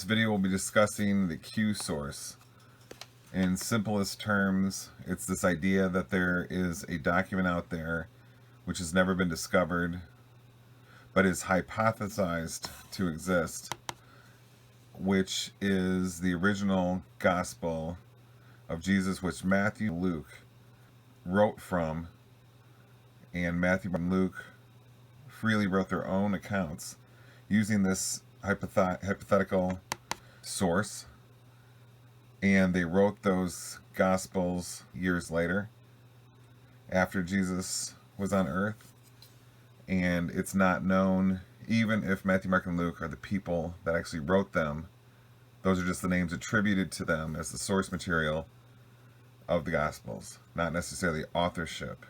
video we'll be discussing the Q source. In simplest terms, it's this idea that there is a document out there which has never been discovered, but is hypothesized to exist, which is the original gospel of Jesus, which Matthew and Luke wrote from, and Matthew and Luke freely wrote their own accounts using this hypothetical source, and they wrote those gospels years later after Jesus was on earth. And it's not known, even if Matthew, Mark, and Luke are the people that actually wrote them. Those are just the names attributed to them as the source material of the Gospels, not necessarily authorship.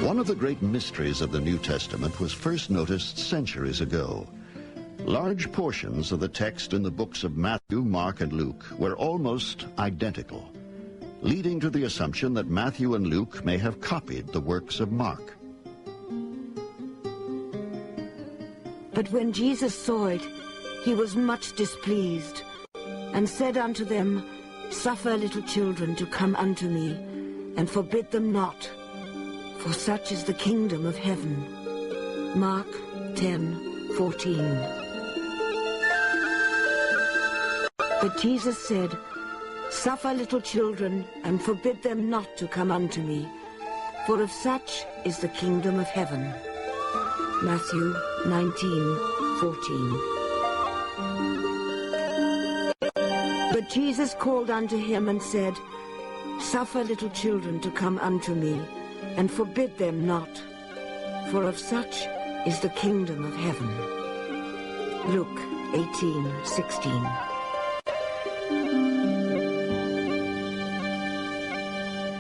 One of the great mysteries of the New Testament was first noticed centuries ago. Large portions of the text in the books of Matthew, Mark, and Luke were almost identical, leading to the assumption that Matthew and Luke may have copied the works of Mark. But when Jesus saw it, he was much displeased, and said unto them, Suffer little children to come unto me, and forbid them not, for such is the kingdom of heaven. Mark 10:14. But Jesus said, Suffer little children, and forbid them not to come unto me, for of such is the kingdom of heaven. Matthew 19:14. But Jesus called unto him and said, Suffer little children to come unto me, and forbid them not, for of such is the kingdom of heaven. Luke 18:16.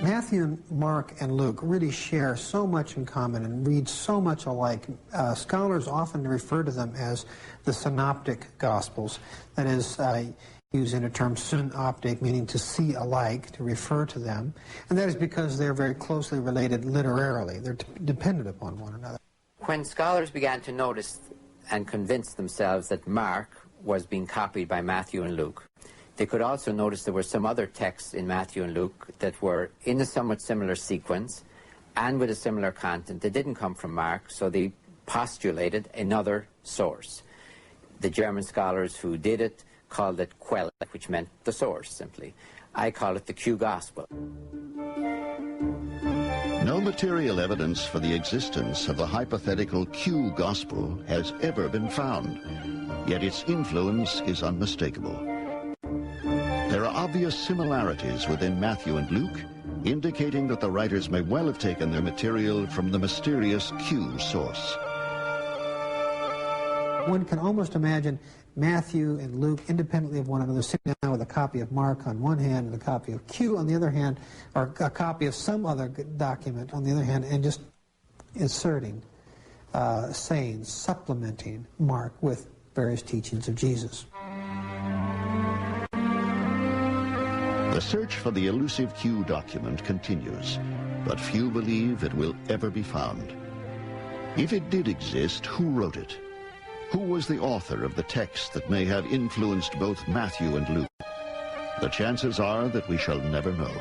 Matthew, Mark, and Luke really share so much in common and read so much alike. Scholars often refer to them as the Synoptic Gospels. That is, using a term synoptic, meaning to see alike, to refer to them. And that is because they're very closely related literarily. They're dependent upon one another. When scholars began to notice and convince themselves that Mark was being copied by Matthew and Luke, they could also notice there were some other texts in Matthew and Luke that were in a somewhat similar sequence and with a similar content. They didn't come from Mark, so they postulated another source. The German scholars who did it called it Quelle, which meant the source, simply. I call it the Q Gospel. No material evidence for the existence of the hypothetical Q Gospel has ever been found, yet its influence is unmistakable. There are obvious similarities within Matthew and Luke, indicating that the writers may well have taken their material from the mysterious Q source. One can almost imagine Matthew and Luke independently of one another sitting down with a copy of Mark on one hand and a copy of Q on the other hand, or a copy of some other document on the other hand, and just inserting sayings, supplementing Mark with various teachings of Jesus. The search for the elusive Q document continues, but few believe it will ever be found. If it did exist, who wrote it? Who was the author of the text that may have influenced both Matthew and Luke? The chances are that we shall never know.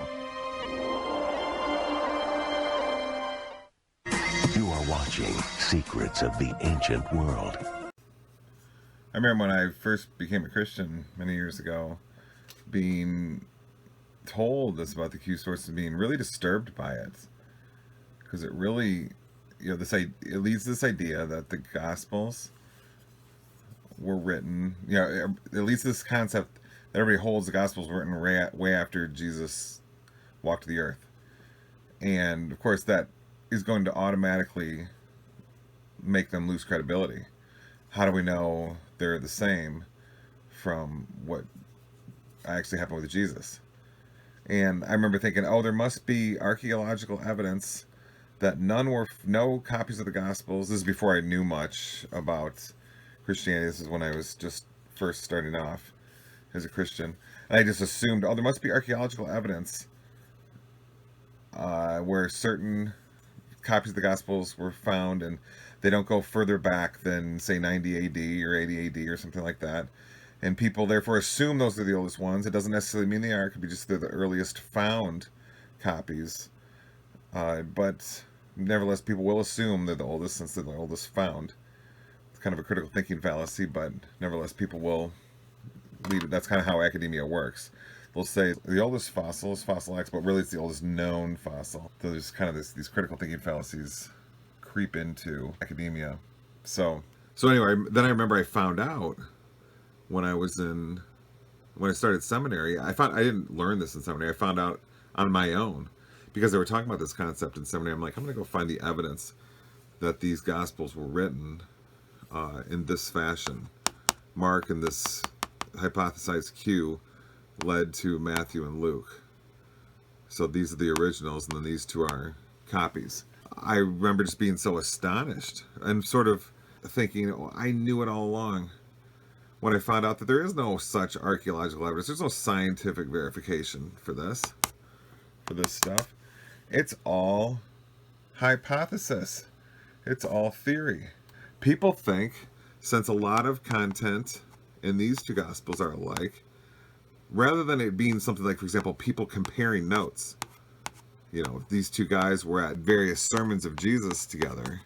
You are watching Secrets of the Ancient World. I remember when I first became a Christian many years ago, being told this about the Q source and being really disturbed by it, because it really, it leads to this idea that the Gospels were written, it leads to this concept that everybody holds the Gospels were written way after Jesus walked the earth, and of course that is going to automatically make them lose credibility. How do we know they're the same from what actually happened with Jesus? And I remember thinking, there must be archaeological evidence that no copies of the Gospels. This is before I knew much about Christianity. This is when I was just first starting off as a Christian. And I just assumed, there must be archaeological evidence where certain copies of the Gospels were found, and they don't go further back than, say, 90 AD or 80 AD or something like that. And people therefore assume those are the oldest ones. It doesn't necessarily mean they are. It could be just they're the earliest found copies. But nevertheless, people will assume they're the oldest since they're the oldest found. It's kind of a critical thinking fallacy, but nevertheless, people will lead it. That's kind of how academia works. They'll say the oldest fossil is fossil X, but really it's the oldest known fossil. So there's kind of these critical thinking fallacies creep into academia. So anyway, then I remember I found out when I started seminary. I didn't learn this in seminary. I found out on my own because they were talking about this concept in seminary. I'm like, I'm going to go find the evidence that these Gospels were written in this fashion. Mark and this hypothesized Q led to Matthew and Luke. So these are the originals, and then these two are copies. I remember just being so astonished and sort of thinking, oh, I knew it all along. When I found out that there is no such archaeological evidence, there's no scientific verification for this stuff. It's all hypothesis. It's all theory. People think, since a lot of content in these two Gospels are alike, rather than it being something like, for example, people comparing notes, you know, these two guys were at various sermons of Jesus together,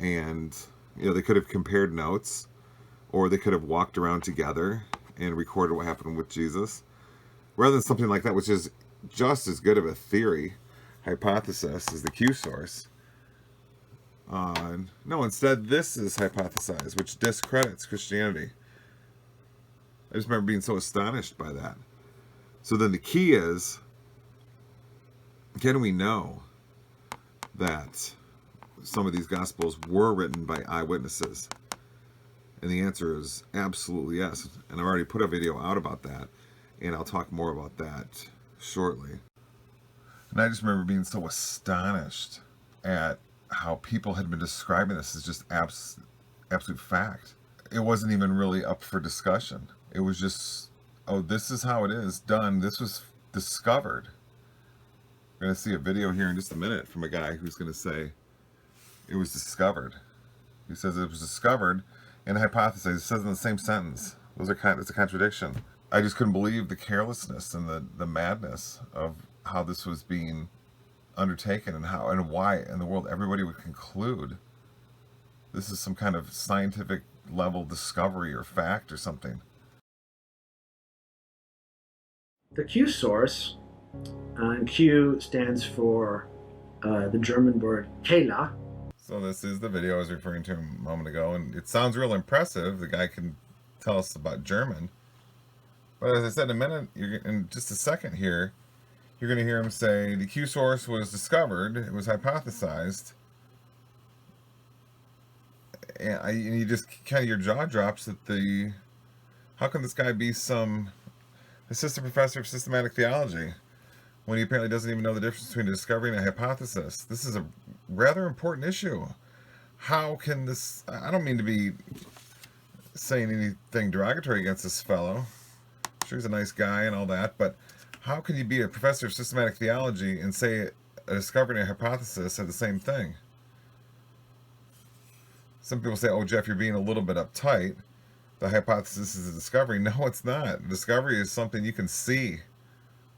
and, you know, they could have compared notes, or they could have walked around together and recorded what happened with Jesus. Rather than something like that, which is just as good of a theory, hypothesis, as the Q source. No, instead, this is hypothesized, which discredits Christianity. I just remember being so astonished by that. So then the key is, can we know that some of these Gospels were written by eyewitnesses? And the answer is absolutely yes. And I've already put a video out about that, and I'll talk more about that shortly. And I just remember being so astonished at how people had been describing this as just absolute fact. It wasn't even really up for discussion. It was just, oh, this is how it is done. This was discovered. We're going to see a video here in just a minute from a guy who's going to say it was discovered. He says it was discovered and hypothesized. It says in the same sentence. It's a contradiction. I just couldn't believe the carelessness and the madness of how this was being undertaken, and how and why in the world everybody would conclude this is some kind of scientific level discovery or fact or something. The Q source, and Q stands for the German word Kela. So this is the video I was referring to a moment ago, and it sounds real impressive. The guy can tell us about German. But as I said in just a second here, you're going to hear him say the Q source was discovered, it was hypothesized. And you just kind of, your jaw drops that how can this guy be some assistant professor of systematic theology when he apparently doesn't even know the difference between a discovery and a hypothesis? This is a rather important issue. How can this, I don't mean to be saying anything derogatory against this fellow. I'm sure he's a nice guy and all that, but how can you be a professor of systematic theology and say a discovery and a hypothesis are the same thing? Some people say, oh, Jeff, you're being a little bit uptight. The hypothesis is a discovery. No, it's not. A discovery is something you can see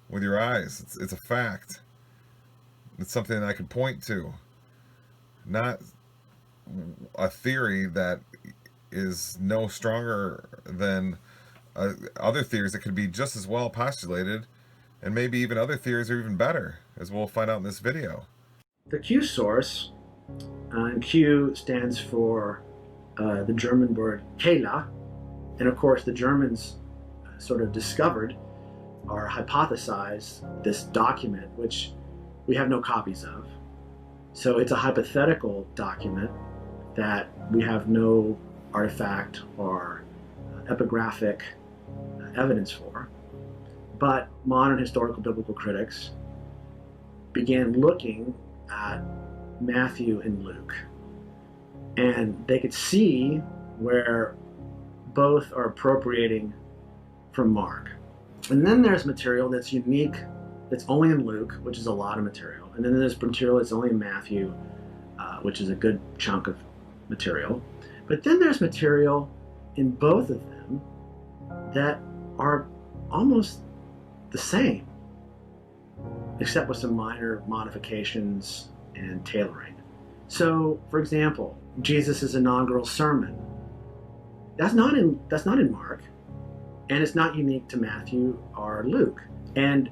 with your eyes. It's a fact. It's something that I can point to. Not a theory that is no stronger than other theories that could be just as well postulated, and maybe even other theories are even better, as we'll find out in this video. The Q source, and Q stands for the German word Kela, and of course the Germans sort of discovered or hypothesized this document, which we have no copies of. So it's a hypothetical document that we have no artifact or epigraphic evidence for. But modern historical biblical critics began looking at Matthew and Luke, and they could see where both are appropriating from Mark. And then there's material that's unique, that's only in Luke, which is a lot of material, And then there's material that's only in Matthew, which is a good chunk of material. But then there's material in both of them that are almost the same, except with some minor modifications and tailoring. So, for example, Jesus' inaugural sermon. That's not in Mark, and it's not unique to Matthew or Luke. And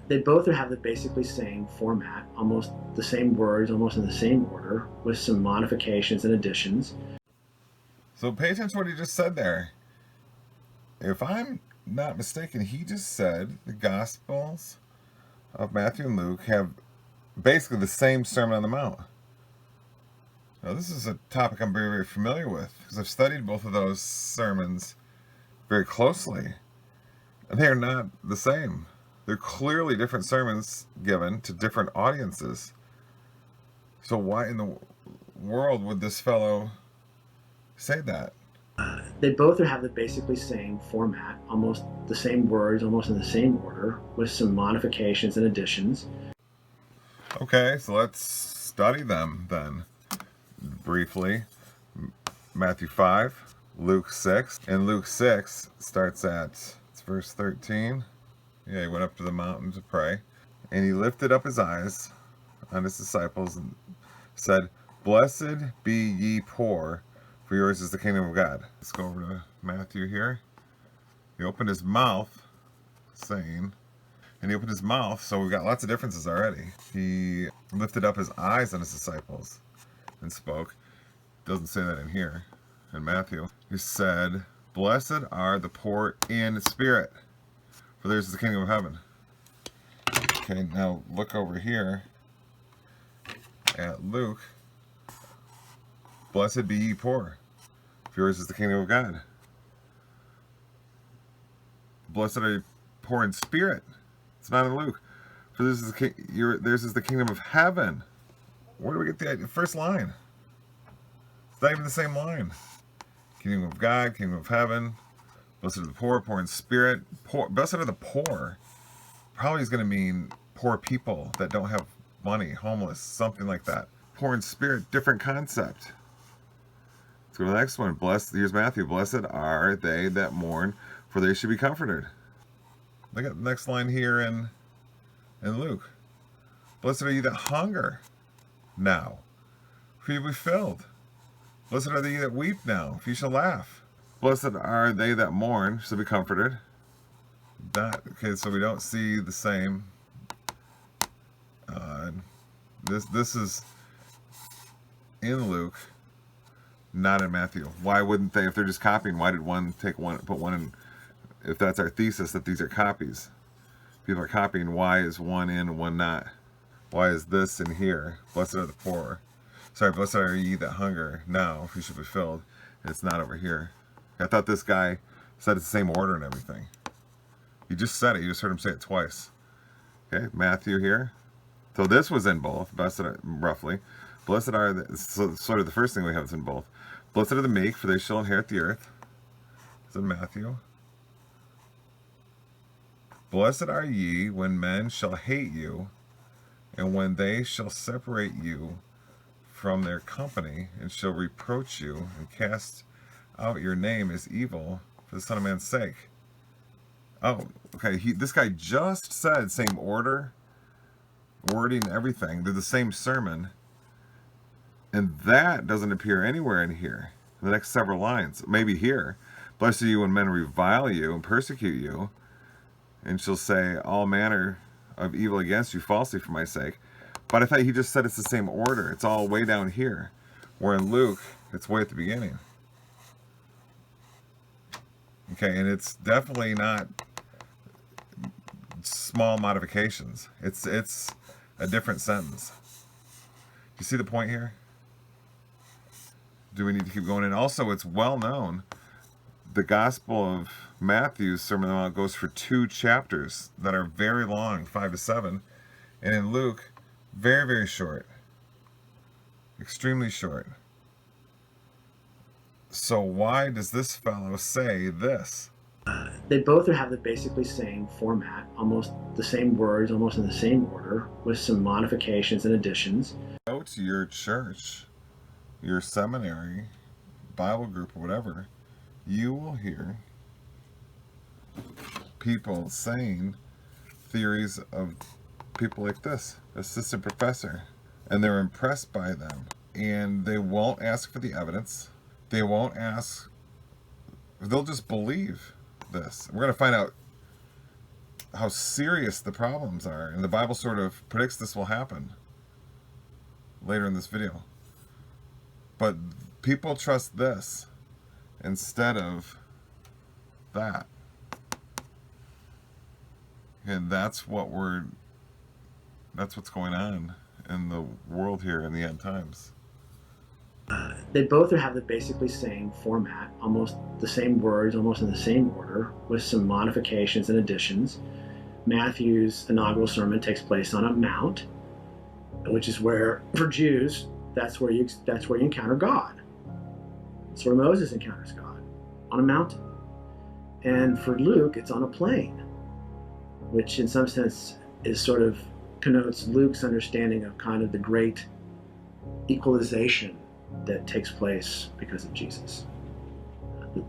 they both have the basically same format, almost the same words, almost in the same order, with some modifications and additions. So pay attention to what he just said there. If I'm not mistaken, he just said the Gospels of Matthew and Luke have basically the same Sermon on the Mount. Now, this is a topic I'm very, very familiar with because I've studied both of those sermons very closely, and they are not the same. They're clearly different sermons given to different audiences. So why in the world would this fellow say that? They both have the basically same format, almost the same words, almost in the same order, with some modifications and additions. Okay, so let's study them then briefly. Matthew 5, Luke 6, and Luke 6 starts at verse 13. Yeah, he went up to the mountain to pray, and he lifted up his eyes on his disciples and said, "Blessed be ye poor, for yours is the kingdom of God." Let's go over to Matthew here. He opened his mouth, so we've got lots of differences already. He lifted up his eyes on his disciples and spoke. Doesn't say that in here. In Matthew, he said, "Blessed are the poor in spirit, for theirs is the kingdom of heaven." Okay, now look over here at Luke. "Blessed be ye poor, for yours is the kingdom of God." Blessed are you poor in spirit. It's not in Luke. "For this is theirs is the kingdom of heaven." Where do we get the first line? It's not even the same line. Kingdom of God, kingdom of heaven. Blessed are the poor, poor in spirit. Blessed are the poor. Probably is going to mean poor people that don't have money, homeless, something like that. Poor in spirit, different concept. Let's go to the next one. Here's Matthew. "Blessed are they that mourn, for they should be comforted." Look at the next line here in Luke. "Blessed are ye that hunger now, for ye will be filled. Blessed are they that weep now, for ye shall laugh. Blessed are they that mourn, shall be comforted." Okay, so we don't see the same. This is in Luke, not in Matthew. Why wouldn't they? If they're just copying, why did one put one in? If that's our thesis that these are copies, people are copying. Why is one in and one not? Why is this in here? Blessed are the poor. Blessed are ye that hunger now, for you shall be filled. And it's not over here. I thought this guy said it's the same order and everything. You just said it. You just heard him say it twice. Okay, Matthew here. So this was in both. Roughly. Blessed are sort of the first thing we have is in both. "Blessed are the meek, for they shall inherit the earth." It's in Matthew. "Blessed are ye when men shall hate you, and when they shall separate you from their company, and shall reproach you, and cast out your name as evil for the Son of Man's sake." Oh, okay. This guy just said same order, wording, everything. They're the same sermon, and that doesn't appear anywhere in here. The next several lines, maybe here. "Blessed are you when men revile you and persecute you, and shall say all manner of evil against you falsely for my sake." But I thought he just said it's the same order. It's all way down here. Where in Luke, it's way at the beginning. Okay, and it's definitely not small modifications. It's a different sentence. You see the point here? Do we need to keep going? And also, it's well known, the Gospel of Matthew's Sermon on the Mount goes for 2 chapters that are very long, 5 to 7. And in Luke, very, very short. Extremely short. So why does this fellow say this? They both have the basically same format, almost the same words, almost in the same order, with some modifications and additions. Go to your church, your seminary, Bible group, or whatever, you will hear people saying theories of people like this, assistant professor, and they're impressed by them, and they won't ask for the evidence. They won't ask. They'll just believe this. We're going to find out how serious the problems are, and the Bible sort of predicts this will happen later in this video. But people trust this instead of that. And that's what's going on in the world here in the end times. They both have the basically same format, almost the same words, almost in the same order, with some modifications and additions. Matthew's inaugural sermon takes place on a mount, which is where, for Jews, that's where you encounter God. That's where Moses encounters God, on a mountain. And for Luke, it's on a plain, which in some sense is sort of connotes Luke's understanding of kind of the great equalization that takes place because of Jesus.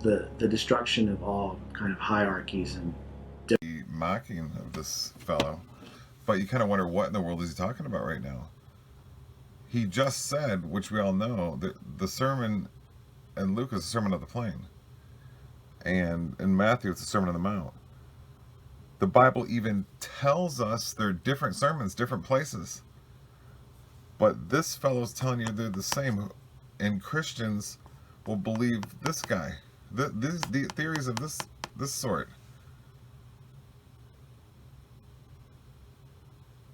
The destruction of all kind of hierarchies and mocking of this fellow, but you kind of wonder what in the world is he talking about right now. He just said, which we all know, that the sermon in Luke is the Sermon of the Plain, and in Matthew it's the Sermon on the Mount. The Bible even tells us they're different sermons, different places, but this fellow's telling you they're the same, and Christians will believe this guy. The theories of this sort.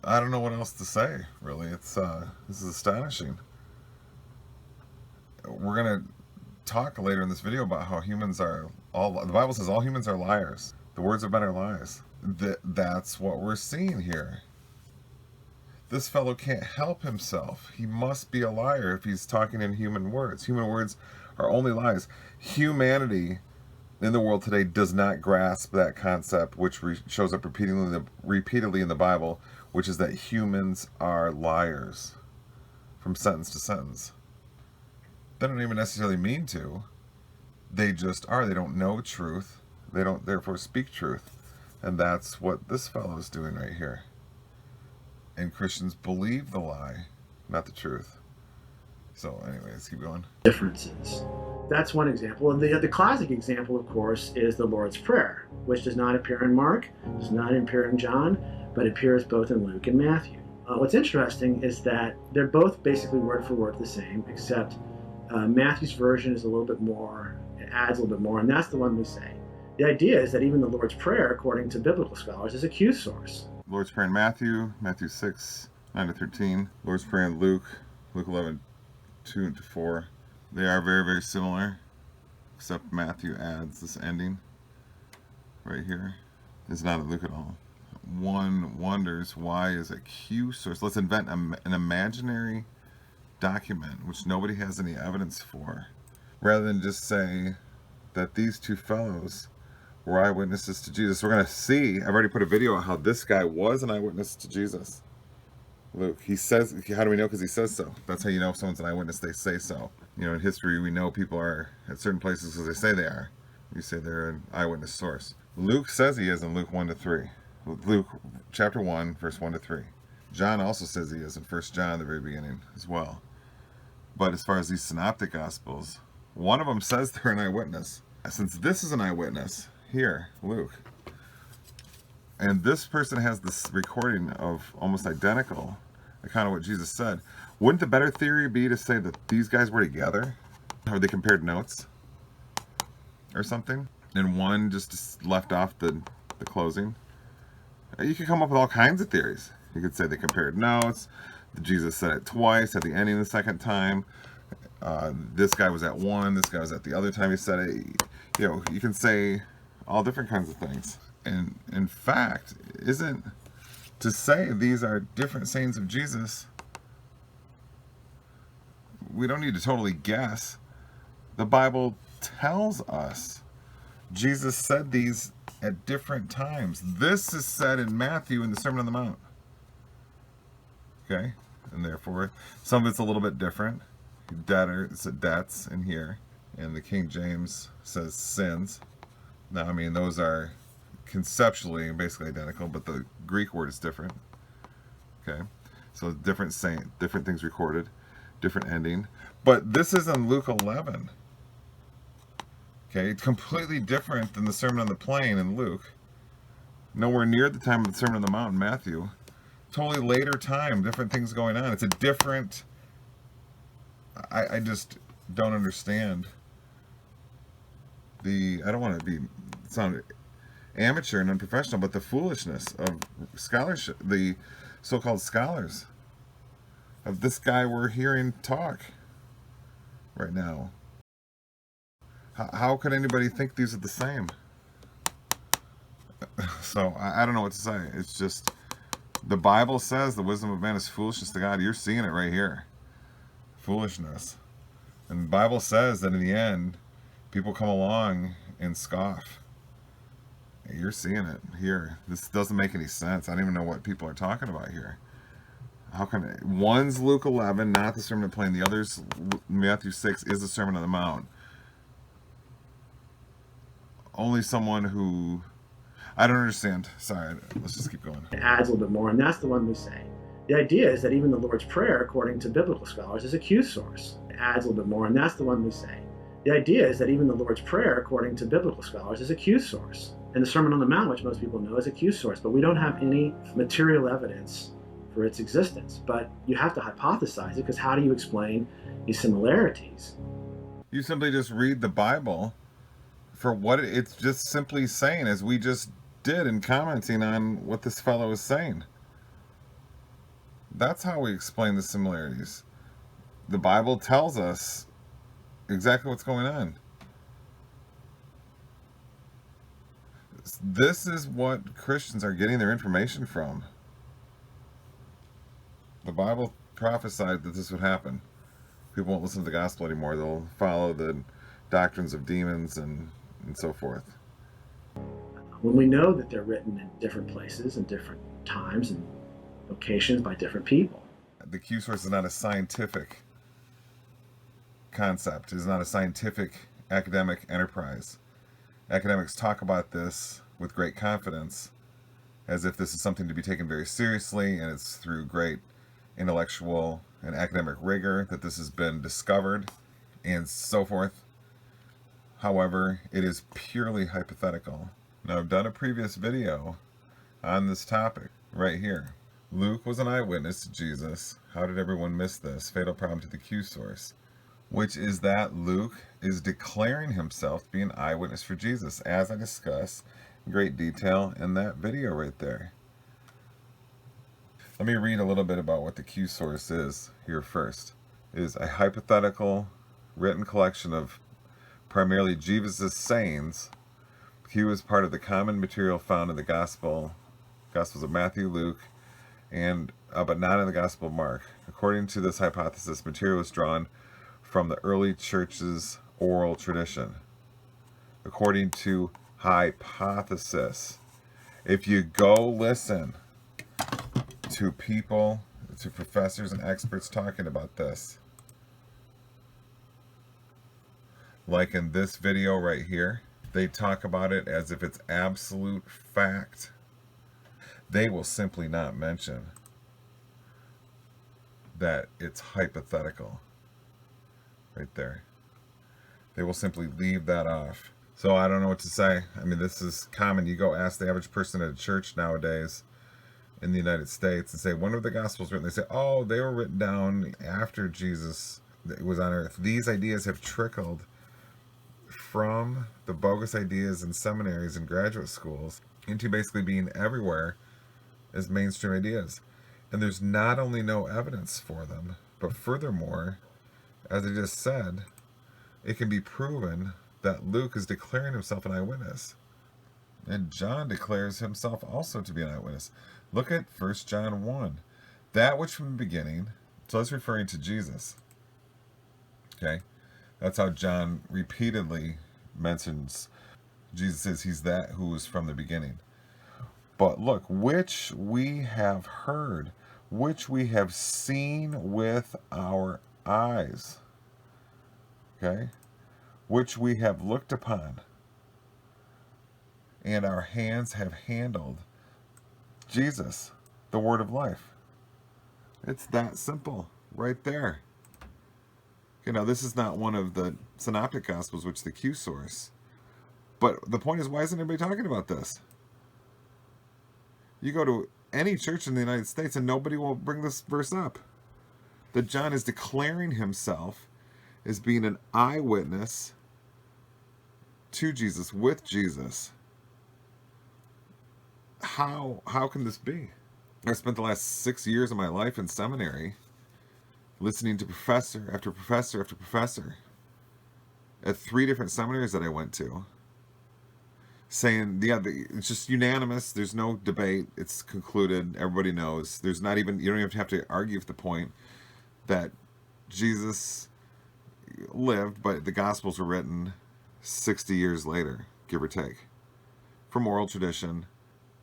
I don't know what else to say, really. It's this is astonishing. We're gonna talk later in this video about how humans are the Bible says all humans are liars. The words of men are lies. That's what we're seeing here. This fellow can't help himself. He must be a liar if he's talking in human words. Human words are only lies. Humanity in the world today does not grasp that concept, which shows up repeatedly in the Bible, which is that humans are liars from sentence to sentence. They don't even necessarily mean to. They just are. They don't know truth. They don't therefore speak truth. And that's what this fellow is doing right here. And Christians believe the lie, not the truth. So anyway, let's keep going. Differences. That's one example. And the classic example, of course, is the Lord's Prayer, which does not appear in Mark, does not appear in John, but appears both in Luke and Matthew. What's interesting is that they're both basically word for word the same, except Matthew's version is a little bit more, it adds a little bit more, and that's the one we say. The idea is that even the Lord's Prayer, according to biblical scholars, is a Q source. Lord's Prayer in Matthew 6, 9-13. Lord's Prayer in Luke 11, 2-4. They are very, very similar, except Matthew adds this ending right here. It's not in Luke at all. One wonders, why is a Q source? Let's invent an imaginary document which nobody has any evidence for, rather than just say that these two fellows were eyewitnesses to Jesus. We're going to see, I've already put a video on how this guy was an eyewitness to Jesus. Luke, he says, how do we know? Because he says so. That's how you know if someone's an eyewitness, they say so. You know, in history, we know people are at certain places because they say they are. You say they're an eyewitness source. Luke says he is in Luke 1-3. Luke chapter 1, verse 1-3. John also says he is in 1 John, the very beginning, as well. But as far as these Synoptic Gospels, one of them says they're an eyewitness. Since this is an eyewitness, here, Luke, and this person has this recording of almost identical account of what Jesus said, wouldn't the better theory be to say that these guys were together? Or they compared notes? Or something? And one just left off the closing? You could come up with all kinds of theories. You could say they compared notes, Jesus said it twice at the ending the second time, this guy was at one, this guy was at the other time he said it. You know, you can say all different kinds of things. And in fact, isn't to say these are different sayings of Jesus, we don't need to totally guess. The Bible tells us Jesus said these at different times. This is said in Matthew in the Sermon on the Mount. Okay? And therefore, some of it's a little bit different. Debts in here. And the King James says sins. Now, I mean, those are conceptually basically identical, but the Greek word is different. Okay? So different things recorded, different ending. But this is in Luke 11. Okay? It's completely different than the Sermon on the Plain in Luke. Nowhere near the time of the Sermon on the Mount in Matthew. Totally later time, different things going on. It's a different... I just don't understand the... I don't want to sound amateur and unprofessional, but the foolishness of scholarship, the so-called scholars, of this guy we're hearing talk right now. How could anybody think these are the same? So I don't know what to say. It's just, the Bible says the wisdom of man is foolishness to God. You're seeing it right here. Foolishness. And the Bible says that in the end, people come along and scoff. You're seeing it here. This doesn't make any sense. I don't even know what people are talking about here. How can it? One's Luke 11, not the Sermon on the Plain. The other's Matthew 6 is the Sermon on the Mount. Only someone who... I don't understand. Sorry, let's just keep going. It adds a little bit more, and that's the one we say. The idea is that even the Lord's Prayer, according to biblical scholars, is a Q source. It adds a little bit more, and that's the one we say. The idea is that even the Lord's Prayer, according to biblical scholars, is a Q source. And the Sermon on the Mount, which most people know, is a Q source, but we don't have any material evidence for its existence. But you have to hypothesize it, because how do you explain these similarities? You simply just read the Bible for what it's just simply saying, as we just did in commenting on what this fellow is saying. That's how we explain the similarities. The Bible tells us exactly what's going on. This is what Christians are getting their information from. The Bible prophesied that this would happen. People won't listen to the gospel anymore. They'll follow the doctrines of demons and so forth. When we know that they're written in different places and different times and locations by different people. The Q source is not a scientific concept. It is not a scientific academic enterprise. Academics talk about this with great confidence, as if this is something to be taken very seriously, and it's through great intellectual and academic rigor that this has been discovered and so forth. However, it is purely hypothetical. Now, I've done a previous video on this topic right here. Luke was an eyewitness to Jesus. How did everyone miss this? Fatal problem to the Q source, which is that Luke is declaring himself to be an eyewitness for Jesus, as I discuss in great detail in that video right there. Let me read a little bit about what the Q source is here first. It is a hypothetical written collection of primarily Jesus' sayings. Q is part of the common material found in the Gospels of Matthew, Luke, and but not in the Gospel of Mark. According to this hypothesis, material is drawn from the early church's oral tradition. According to hypothesis, if you go listen to people, to professors and experts talking about this, like in this video right here, they talk about it as if it's absolute fact. They will simply not mention that it's hypothetical right there. They will simply leave that off. So I don't know what to say. I mean, this is common. You go ask the average person at a church nowadays in the United States and say, when were the Gospels written? They say, oh, they were written down after Jesus was on earth. These ideas have trickled from the bogus ideas in seminaries and graduate schools into basically being everywhere as mainstream ideas. And there's not only no evidence for them, but furthermore, as I just said, it can be proven that Luke is declaring himself an eyewitness. And John declares himself also to be an eyewitness. Look at 1 John 1. That which from the beginning, so it's referring to Jesus. Okay? That's how John repeatedly mentions Jesus says he's that who was from the beginning. But look, which we have heard, which we have seen with our eyes, okay, which we have looked upon, and our hands have handled. Jesus, the word of life. It's that simple, right there. You know, this is not one of the Synoptic Gospels, which is the Q source. But the point is, why isn't anybody talking about this? You go to any church in the United States and nobody will bring this verse up. That John is declaring himself as being an eyewitness to Jesus, with Jesus. How can this be? I spent the last 6 years of my life in seminary listening to professor after professor after professor at 3 different seminaries that I went to, saying, yeah, it's just unanimous. There's no debate. It's concluded. Everybody knows. There's not even, you don't even have to argue with the point that Jesus lived, but the Gospels were written 60 years later, give or take, from oral tradition.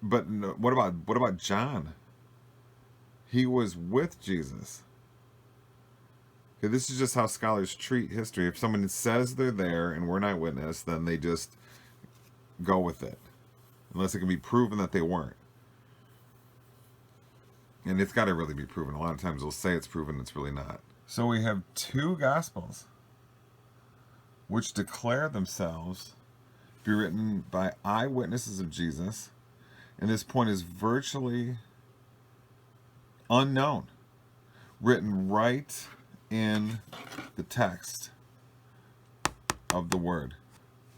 But no, what about John? He was with Jesus. Okay, this is just how scholars treat history. If someone says they're there and we're not witness, then they just go with it, unless it can be proven that they weren't. And it's got to really be proven. A lot of times they'll say it's proven, it's really not. So we have 2 Gospels which declare themselves to be written by eyewitnesses of Jesus, and this point is virtually unknown, written right in the text of the word.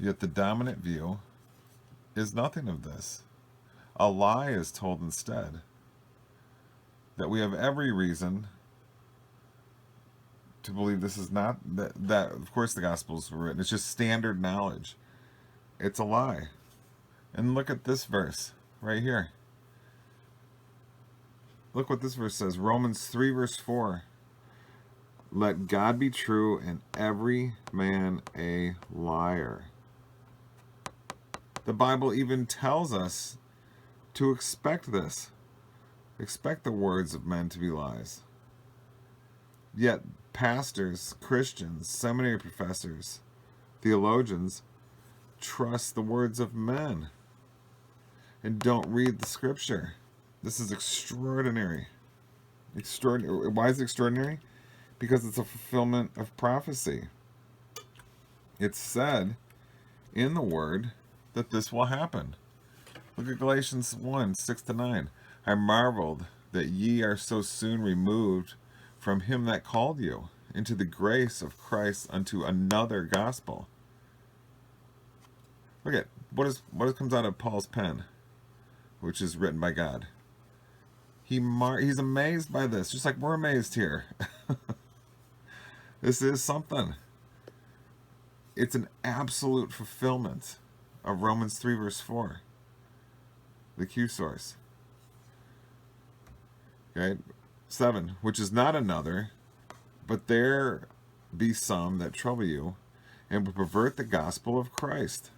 Yet the dominant view is nothing of this. A lie is told instead, that we have every reason to believe this is not, that of course the Gospels were written. It's just standard knowledge. It's a lie. And look at this verse right here. Look what this verse says. Romans 3 verse 4. Let God be true and every man a liar. The Bible even tells us to expect this. Expect the words of men to be lies. Yet pastors, Christians, seminary professors, theologians trust the words of men and don't read the scripture. This is extraordinary. Extraordinary. Why is it extraordinary? Because it's a fulfillment of prophecy. It's said in the word that this will happen. Look at Galatians 1, 6-9. I marveled that ye are so soon removed from him that called you into the grace of Christ unto another gospel. Look at what comes out of Paul's pen, which is written by God. He's amazed by this, just like we're amazed here. This is something. It's an absolute fulfillment of Romans 3 verse 4, the Q source. Okay, 7, which is not another, but there be some that trouble you and will pervert the gospel of Christ.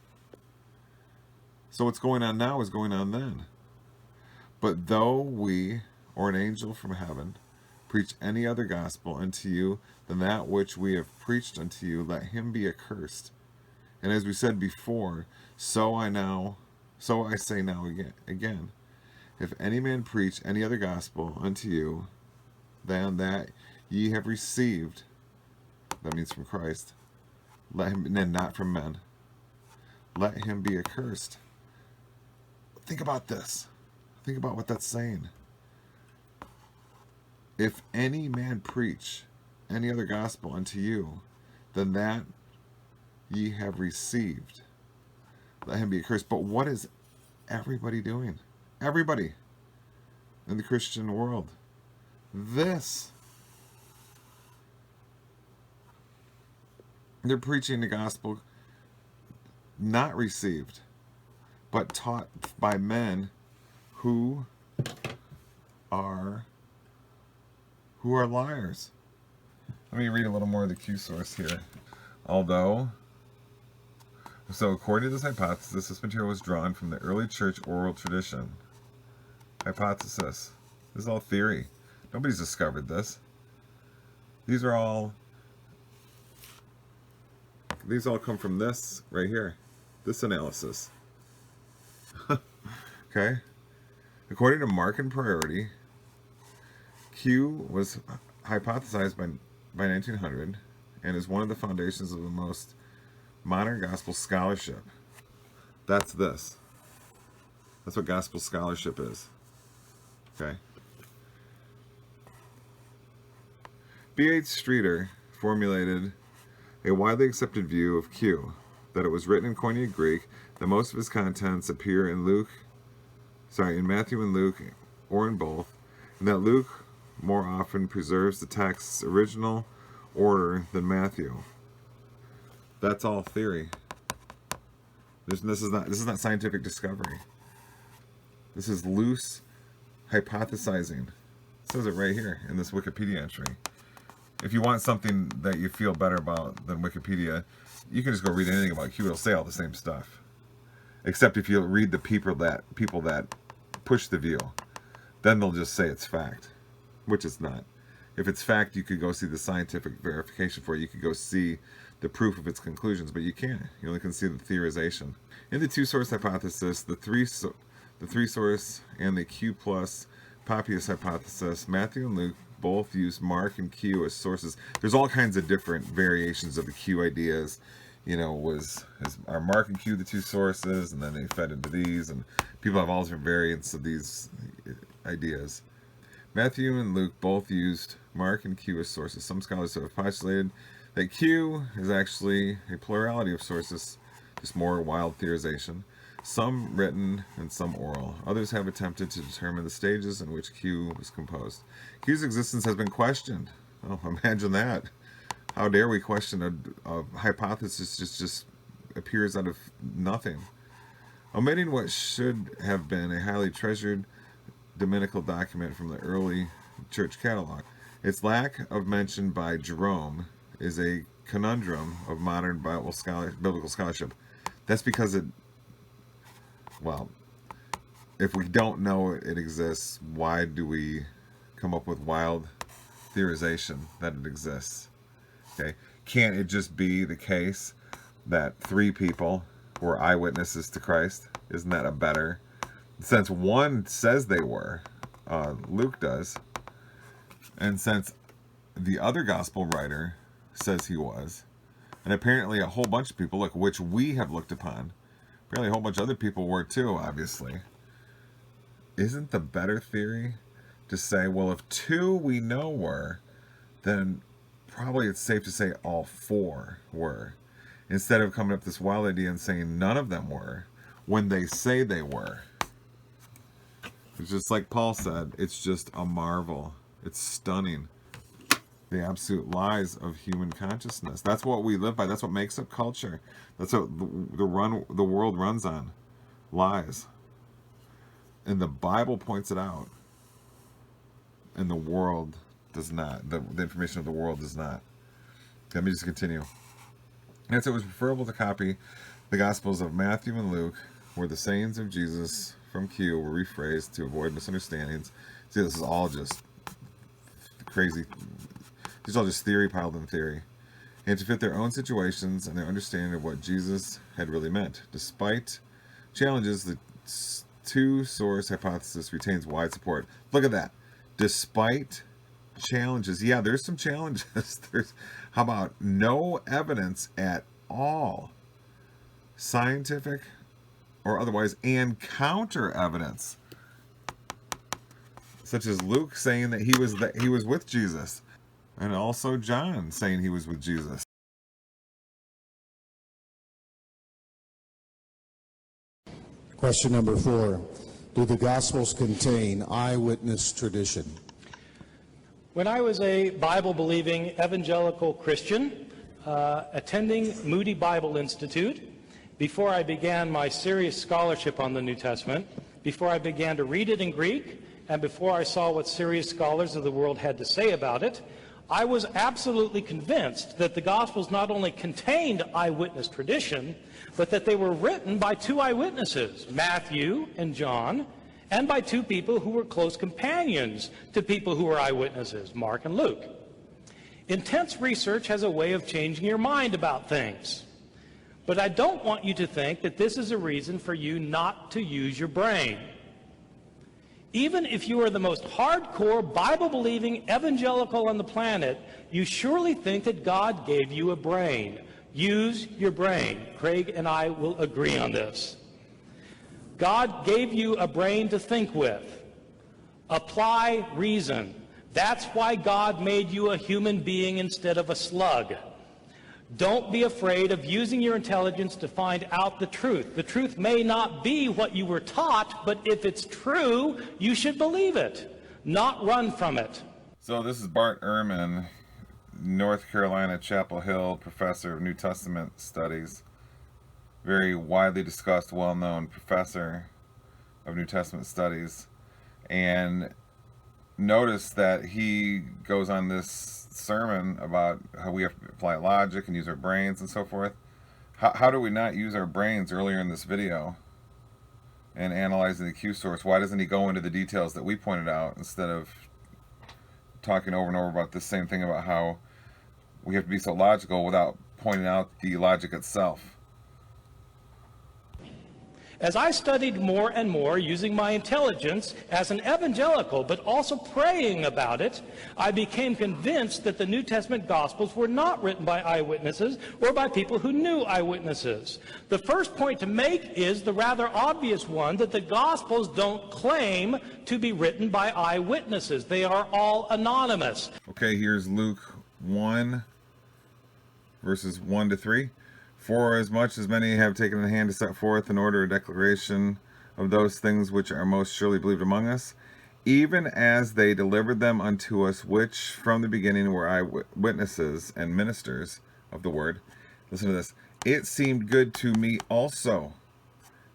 So what's going on now is going on then. But though we, or an angel from heaven, preach any other gospel unto you than that which we have preached unto you, let him be accursed. And as we said before, so I say now again, if any man preach any other gospel unto you than that ye have received, that means from Christ, let him, and not from men, let him be accursed. Think about this. Think about what that's saying. If any man preach any other gospel unto you than that ye have received, let him be accursed. But what is everybody doing? Everybody in the Christian world. This. They're preaching the gospel not received, but taught by men who are liars. Let me read a little more of the Q source here. Although So according to this hypothesis, this material was drawn from the early church oral tradition. Hypothesis. This is all theory. Nobody's discovered this. These all come from this right here. This analysis. Okay? According to Mark and Priority, Q was hypothesized by 1900 and is one of the foundations of the most modern gospel scholarship. That's this. That's what gospel scholarship is. Okay? B.H. Streeter formulated a widely accepted view of Q, that it was written in Koine Greek, that most of its contents appear in Matthew and Luke, or in both, and that Luke more often preserves the text's original order than Matthew. That's all theory. This is not scientific discovery. This is loose hypothesizing. It says it right here in this Wikipedia entry. If you want something that you feel better about than Wikipedia, you can just go read anything about Q. It'll say all the same stuff, except if you read the people that push the view, then they'll just say it's fact, which it's not. If it's fact, you could go see the scientific verification for it. You could go see the proof of its conclusions, but you can't. You only can see the theorization. In the two-source hypothesis, the three-source and the Q plus Papias hypothesis, Matthew and Luke both use Mark and Q as sources. There's all kinds of different variations of the Q ideas. Are Mark and Q the two sources, and then they fed into these, and people have all different variants of these ideas. Matthew and Luke both used Mark and Q as sources. Some scholars have postulated that Q is actually a plurality of sources, just more wild theorization. Some written and some oral. Others have attempted to determine the stages in which Q was composed. Q's existence has been questioned. Oh, imagine that. How dare we question a hypothesis just appears out of nothing. Omitting what should have been a highly treasured dominical document from the early church catalog. Its lack of mention by Jerome is a conundrum of modern biblical scholarship. That's because if we don't know it exists, why do we come up with wild theorization that it exists? Okay, can't it just be the case that 3 people were eyewitnesses to Christ? Isn't that a better? Since one says they were, Luke does, and since the other gospel writer says he was, and apparently a whole bunch of people, which we have looked upon, apparently a whole bunch of other people were too, obviously. Isn't the better theory to say, well, if 2 we know were, then probably it's safe to say all 4 were, instead of coming up with this wild idea and saying none of them were, when they say they were. It's just like Paul said, it's just a marvel. It's stunning. The absolute lies of human consciousness. That's what we live by. That's what makes up culture. That's what the world runs on. Lies. And the Bible points it out. And the world does not. The information of the world does not. Let me just continue. And so it was preferable to copy the Gospels of Matthew and Luke, where the sayings of Jesus from Q were rephrased to avoid misunderstandings. See, this is all just crazy. This is all just theory piled on theory. And to fit their own situations and their understanding of what Jesus had really meant. Despite challenges, the two-source hypothesis retains wide support. Look at that. Despite challenges. Yeah, there's some challenges. How about no evidence at all, scientific or otherwise, and counter evidence, such as Luke saying that he was with Jesus, and also John saying he was with Jesus. Question number 4. Do the Gospels contain eyewitness tradition? When I was a Bible-believing evangelical Christian, attending Moody Bible Institute, before I began my serious scholarship on the New Testament, before I began to read it in Greek, and before I saw what serious scholars of the world had to say about it, I was absolutely convinced that the Gospels not only contained eyewitness tradition, but that they were written by two eyewitnesses, Matthew and John, and by two people who were close companions to people who were eyewitnesses, Mark and Luke. Intense research has a way of changing your mind about things. But I don't want you to think that this is a reason for you not to use your brain. Even if you are the most hardcore, Bible-believing evangelical on the planet, you surely think that God gave you a brain. Use your brain. Craig and I will agree on this. God gave you a brain to think with. Apply reason. That's why God made you a human being instead of a slug. Don't be afraid of using your intelligence to find out the truth. The truth may not be what you were taught, but if it's true, you should believe it, not run from it. So this is Bart Ehrman, North Carolina, Chapel Hill, professor of New Testament studies. Very widely discussed, well-known professor of New Testament studies. And notice that he goes on this sermon about how we have to apply logic and use our brains and so forth. How do we not use our brains earlier in this video and analyzing the Q source? Why doesn't he go into the details that we pointed out instead of talking over and over about this same thing about how we have to be so logical without pointing out the logic itself? As I studied more and more using my intelligence as an evangelical, but also praying about it, I became convinced that the New Testament Gospels were not written by eyewitnesses or by people who knew eyewitnesses. The first point to make is the rather obvious one that the Gospels don't claim to be written by eyewitnesses. They are all anonymous. Okay, here's Luke 1, verses 1 to 3. For as much as many have taken in hand to set forth in order a declaration of those things which are most surely believed among us, even as they delivered them unto us, which from the beginning were eyewitnesses and ministers of the word. Listen to this. It seemed good to me also,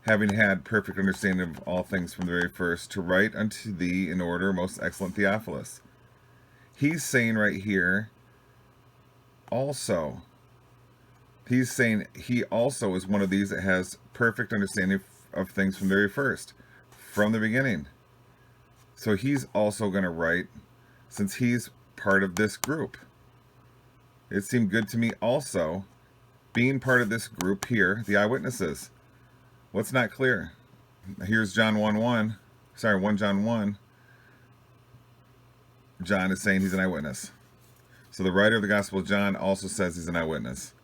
having had perfect understanding of all things from the very first, to write unto thee in order, most excellent Theophilus. He's saying right here, also. He's saying he also is one of these that has perfect understanding of things from the very first, from the beginning. So he's also going to write, since he's part of this group. It seemed good to me also, being part of this group here, the eyewitnesses. What's not clear? Here's John 1 John 1. John is saying he's an eyewitness. So the writer of the Gospel of John also says he's an eyewitness.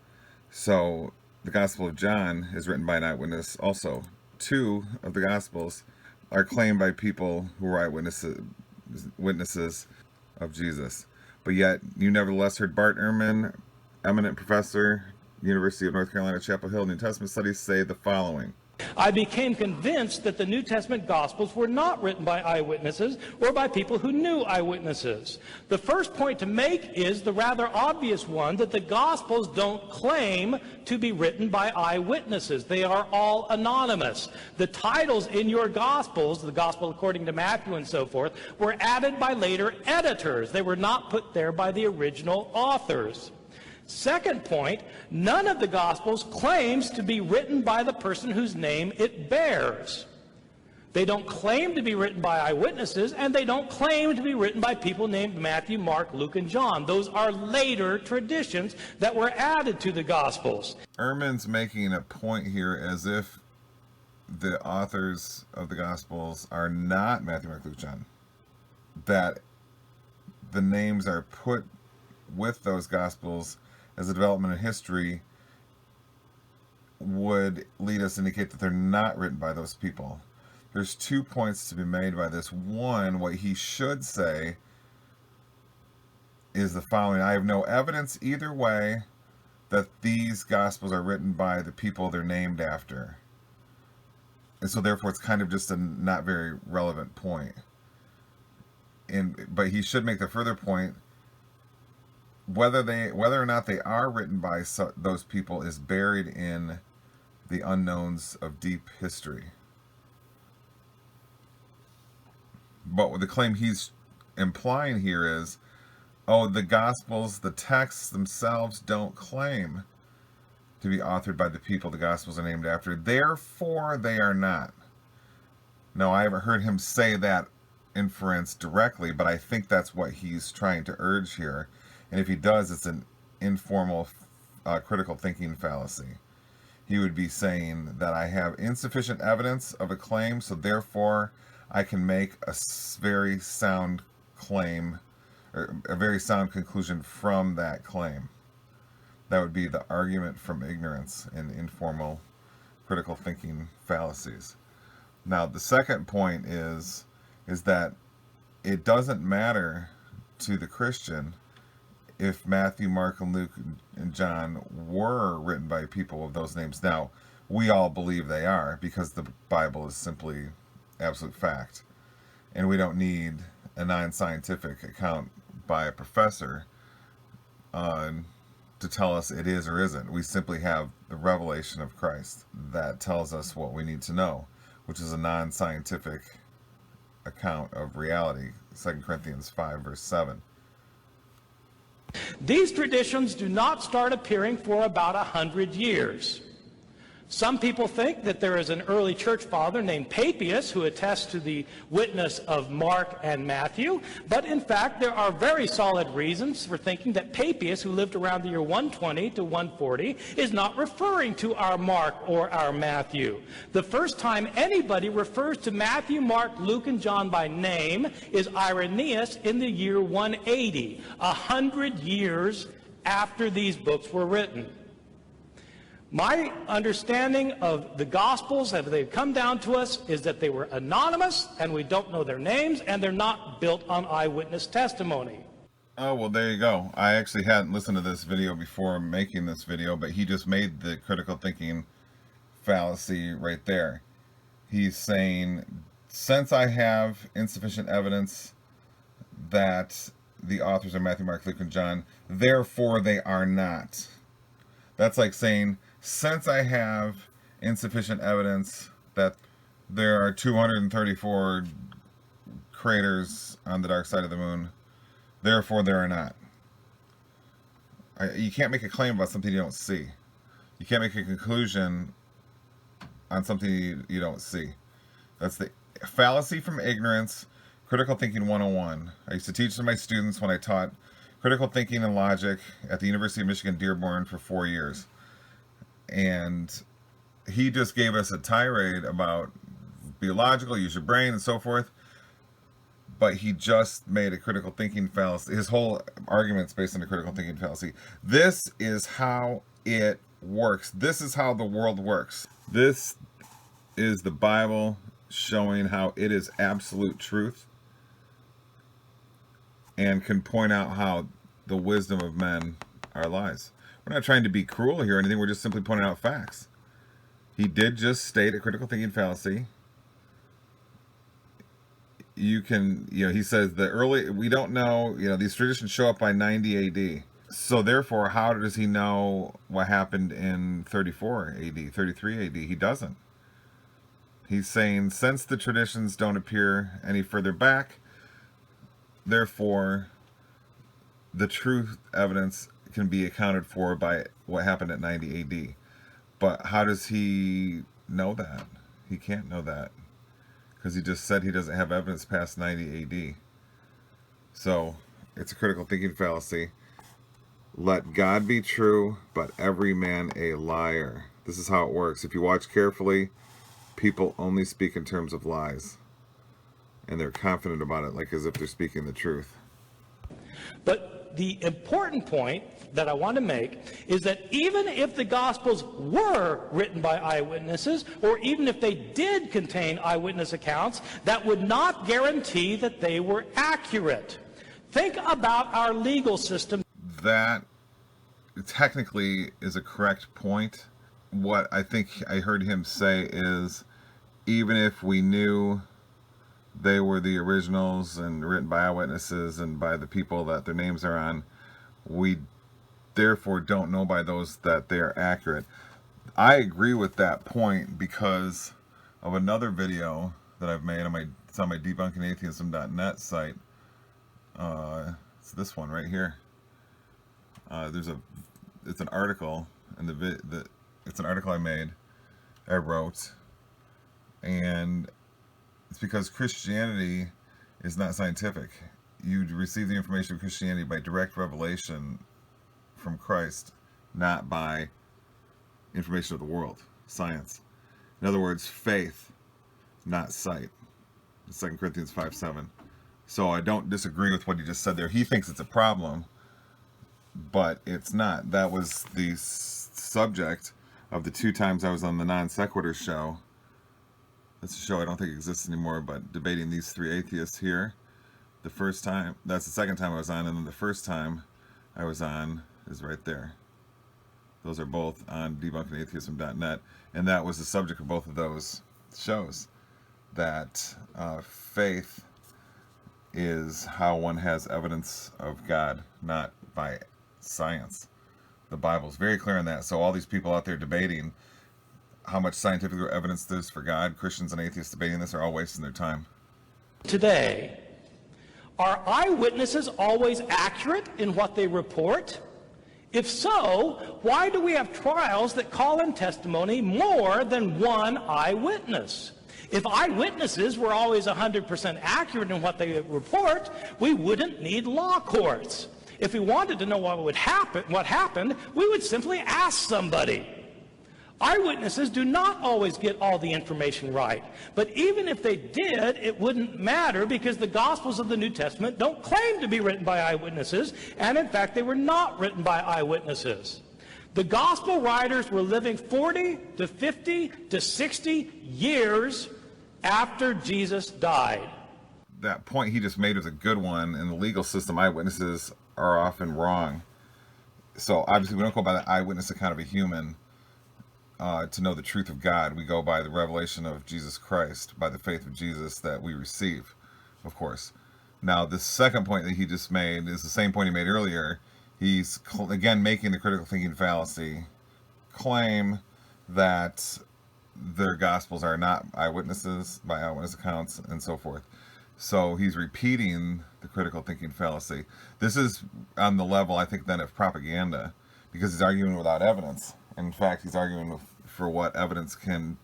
So the Gospel of John is written by an eyewitness also. Two of the Gospels are claimed by people who were witnesses of Jesus. But yet, you nevertheless heard Bart Ehrman, eminent professor, University of North Carolina, Chapel Hill, New Testament Studies, say the following. I became convinced that the New Testament Gospels were not written by eyewitnesses or by people who knew eyewitnesses. The first point to make is the rather obvious one that the Gospels don't claim to be written by eyewitnesses. They are all anonymous. The titles in your Gospels, the Gospel according to Matthew and so forth, were added by later editors. They were not put there by the original authors. Second point, none of the Gospels claims to be written by the person whose name it bears. They don't claim to be written by eyewitnesses, and they don't claim to be written by people named Matthew, Mark, Luke, and John. Those are later traditions that were added to the Gospels. Ehrman's making a point here as if the authors of the Gospels are not Matthew, Mark, Luke, John. That the names are put with those Gospels as a development in history would lead us to indicate that they're not written by those people. There's 2 points to be made by this. One, what he should say is the following. I have no evidence either way that these Gospels are written by the people they're named after. And so therefore it's kind of just a not very relevant point. But he should make the further point, whether or not they are written by those people is buried in the unknowns of deep history. But what the claim he's implying here is oh, the Gospels, the texts themselves don't claim to be authored by the people the Gospels are named after. Therefore, they are not. No, I haven't heard him say that inference directly, but I think that's what he's trying to urge here. And if he does, it's an informal critical thinking fallacy. He would be saying that I have insufficient evidence of a claim, so therefore I can make a very sound claim, or a very sound conclusion from that claim. That would be the argument from ignorance in informal critical thinking fallacies. Now, the second point is that it doesn't matter to the Christian if Matthew, Mark, and Luke, and John were written by people of those names. Now, we all believe they are because the Bible is simply absolute fact. And we don't need a non-scientific account by a professor to tell us it is or isn't. We simply have the revelation of Christ that tells us what we need to know, which is a non-scientific account of reality. 2 Corinthians 5, verse 7. These traditions do not start appearing for about 100 years. Some people think that there is an early church father named Papias who attests to the witness of Mark and Matthew, but in fact there are very solid reasons for thinking that Papias, who lived around the year 120 to 140, is not referring to our Mark or our Matthew. The first time anybody refers to Matthew, Mark, Luke, and John by name is Irenaeus in the year 180, 100 years after these books were written. My understanding of the Gospels, as they've come down to us, is that they were anonymous, and we don't know their names, and they're not built on eyewitness testimony. Oh, well, there you go. I actually hadn't listened to this video before making this video, but he just made the critical thinking fallacy right there. He's saying, since I have insufficient evidence that the authors are Matthew, Mark, Luke, and John, therefore they are not. That's like saying, since I have insufficient evidence that there are 234 craters on the dark side of the moon, therefore there are not. You can't make a claim about something you don't see. You can't make a conclusion on something you don't see. That's the fallacy from ignorance, critical thinking 101. I used to teach to my students when I taught critical thinking and logic at the University of Michigan Dearborn for 4 years. And he just gave us a tirade about be logical, use your brain, and so forth. But he just made a critical thinking fallacy. His whole argument's based on a critical thinking fallacy. This is how it works. This is how the world works. This is the Bible showing how it is absolute truth and can point out how the wisdom of men are lies. We're not trying to be cruel here or anything. We're just simply pointing out facts. He did just state a critical thinking fallacy. You can, he says we don't know, these traditions show up by 90 AD. So therefore, how does he know what happened in 34 AD, 33 AD? He doesn't. He's saying, since the traditions don't appear any further back, therefore, the truth evidence can be accounted for by what happened at 90 AD. But how does he know that? He can't know that because he just said he doesn't have evidence past 90 AD. So it's a critical thinking fallacy. Let God be true, but every man a liar. This is how it works. If you watch carefully, people only speak in terms of lies. And they're confident about it, like as if they're speaking the truth. But the important point that I want to make is that even if the Gospels were written by eyewitnesses, or even if they did contain eyewitness accounts, that would not guarantee that they were accurate. Think about our legal system. That technically is a correct point. What I think I heard him say is, even if we knew they were the originals and written by eyewitnesses and by the people that their names are on, we therefore don't know by those that they are accurate. I agree with that point because of another video that I've made on it's on my debunkingatheism.net site. It's this one right here. It's an article, and it's an article I wrote, and it's because Christianity is not scientific. You receive the information of Christianity by direct revelation from Christ, not by information of the world, science. In other words, faith, not sight. 2 Corinthians 5:7. So I don't disagree with what he just said there. He thinks it's a problem, but it's not. That was the subject of the 2 times I was on the Non Sequitur show. That's a show I don't think exists anymore, but debating these 3 atheists here. The first time, that's the second time I was on, and then the first time I was on is right there. Those are both on debunkingatheism.net, and that was the subject of both of those shows, that faith is how one has evidence of God, not by science. The Bible's very clear on that. So all these people out there debating how much scientific evidence there is for God, Christians and atheists debating this, are all wasting their time. Today, are eyewitnesses always accurate in what they report? If so, why do we have trials that call in testimony more than one eyewitness? If eyewitnesses were always 100% accurate in what they report, we wouldn't need law courts. If we wanted to know what happened, we would simply ask somebody. Eyewitnesses do not always get all the information right, but even if they did, it wouldn't matter, because the Gospels of the New Testament don't claim to be written by eyewitnesses, and in fact they were not written by eyewitnesses. The Gospel writers were living 40 to 50 to 60 years after Jesus died. That point he just made was a good one. In the legal system, eyewitnesses are often wrong. So obviously we don't go by the eyewitness account of a human to know the truth of God. We go by the revelation of Jesus Christ, by the faith of Jesus that we receive, of course. Now, the second point that he just made is the same point he made earlier. He's, again, making the critical thinking fallacy claim that their Gospels are not eyewitnesses, by eyewitness accounts, and so forth. So he's repeating the critical thinking fallacy. This is on the level, I think, then of propaganda, because he's arguing without evidence. In fact, he's arguing for what evidence can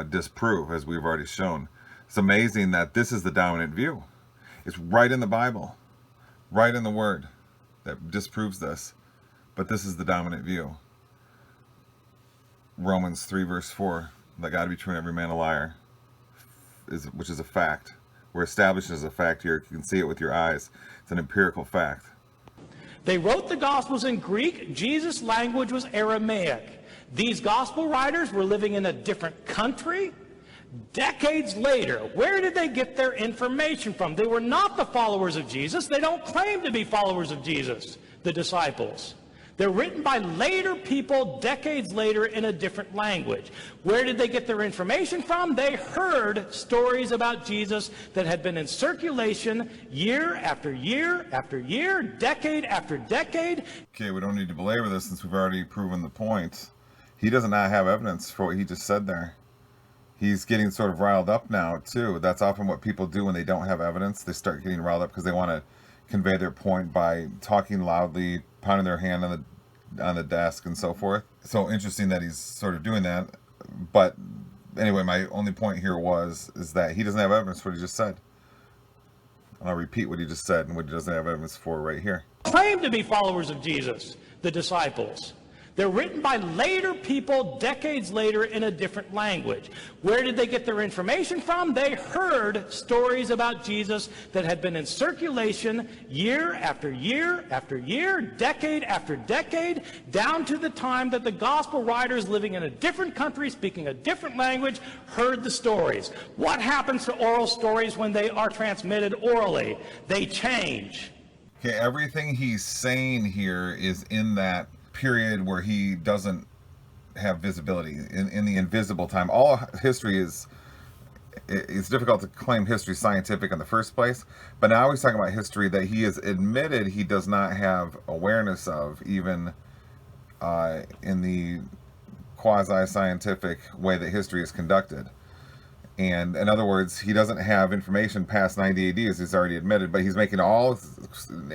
disprove, as we've already shown. It's amazing that this is the dominant view. It's right in the Bible, right in the Word, that disproves this. But this is the dominant view. Romans 3 verse 4, let God be true and every man a liar, which is a fact. We're establishing as a fact here. You can see it with your eyes. It's an empirical fact. They wrote the Gospels in Greek. Jesus' language was Aramaic. These Gospel writers were living in a different country. Decades later, where did they get their information from? They were not the followers of Jesus. They don't claim to be followers of Jesus, the disciples. They're written by later people, decades later, in a different language. Where did they get their information from? They heard stories about Jesus that had been in circulation year after year after year, decade after decade. Okay, we don't need to belabor this since we've already proven the point. He does not have evidence for what he just said there. He's getting sort of riled up now, too. That's often what people do when they don't have evidence. They start getting riled up because they want to convey their point by talking loudly, pounding their hand on the desk and so forth. So interesting that he's sort of doing that. But anyway, my only point here is that he doesn't have evidence for what he just said. And I'll repeat what he just said and what he doesn't have evidence for right here. Claim to be followers of Jesus, the disciples. They're written by later people, decades later, in a different language. Where did they get their information from? They heard stories about Jesus that had been in circulation year after year after year, decade after decade, down to the time that the gospel writers living in a different country, speaking a different language, heard the stories. What happens to oral stories when they are transmitted orally? They change. Okay, everything he's saying here is in that period where he doesn't have visibility, in the invisible time. All history is, it's difficult to claim history scientific in the first place, but now he's talking about history that he has admitted he does not have awareness of, even in the quasi-scientific way that history is conducted. And in other words, he doesn't have information past 90 AD, as he's already admitted, but he's making all,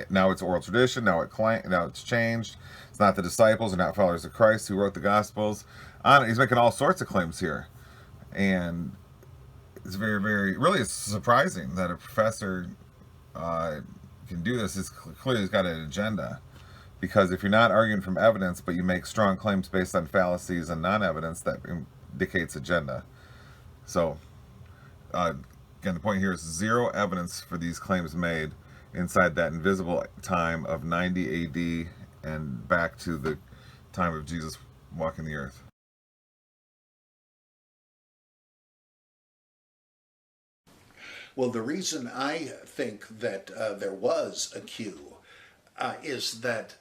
now it's oral tradition, now it's changed. It's not the disciples or not followers of Christ who wrote the Gospels. He's making all sorts of claims here. And it's very, very, really it's surprising that a professor can do this. It's clearly he's got an agenda. Because if you're not arguing from evidence, but you make strong claims based on fallacies and non-evidence, that indicates agenda. So, again, the point here is zero evidence for these claims made inside that invisible time of 90 AD and back to the time of Jesus walking the earth. Well, the reason I think that there was a Q is that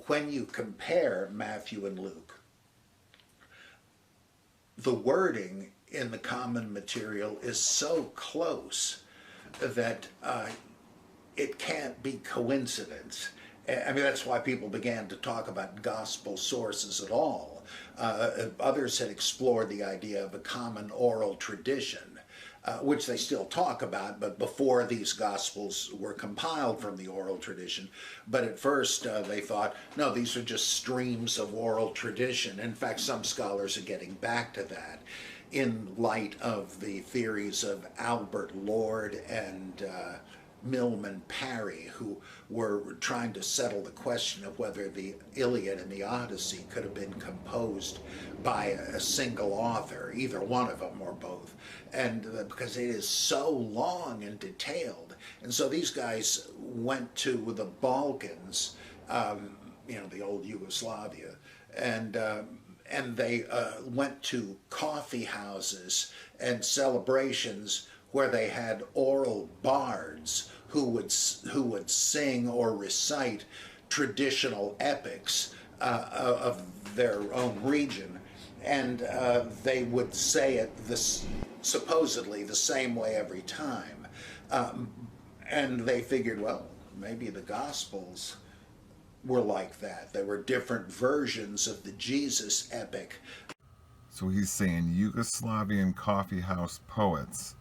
when you compare Matthew and Luke, the wording in the common material is so close that it can't be coincidence. I mean, that's why people began to talk about gospel sources at all. Others had explored the idea of a common oral tradition, which they still talk about, but before these Gospels were compiled from the oral tradition. But at first they thought, no, these are just streams of oral tradition. In fact, some scholars are getting back to that in light of the theories of Albert Lord and Milman Parry, who were trying to settle the question of whether the Iliad and the Odyssey could have been composed by a single author, either one of them or both, and because it is so long and detailed. And so these guys went to the Balkans, the old Yugoslavia, and they went to coffee houses and celebrations where they had oral bards who would sing or recite traditional epics of their own region, and they would say it supposedly the same way every time, and they figured, well, maybe the Gospels were like that. There were different versions of the Jesus epic. So he's saying Yugoslavian coffee house poets,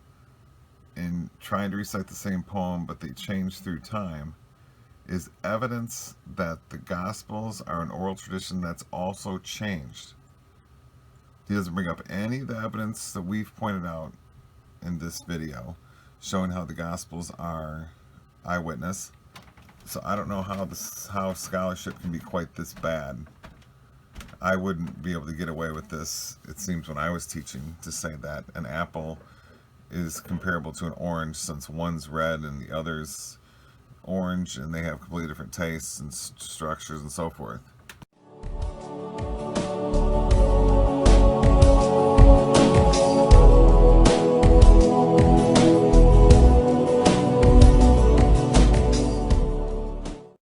in trying to recite the same poem, but they change through time, is evidence that the Gospels are an oral tradition that's also changed. He doesn't bring up any of the evidence that we've pointed out in this video, showing how the Gospels are eyewitness. So I don't know how scholarship can be quite this bad. I wouldn't be able to get away with this, it seems, when I was teaching, to say that an apple is comparable to an orange, since one's red and the other's orange, and they have completely different tastes and structures and so forth.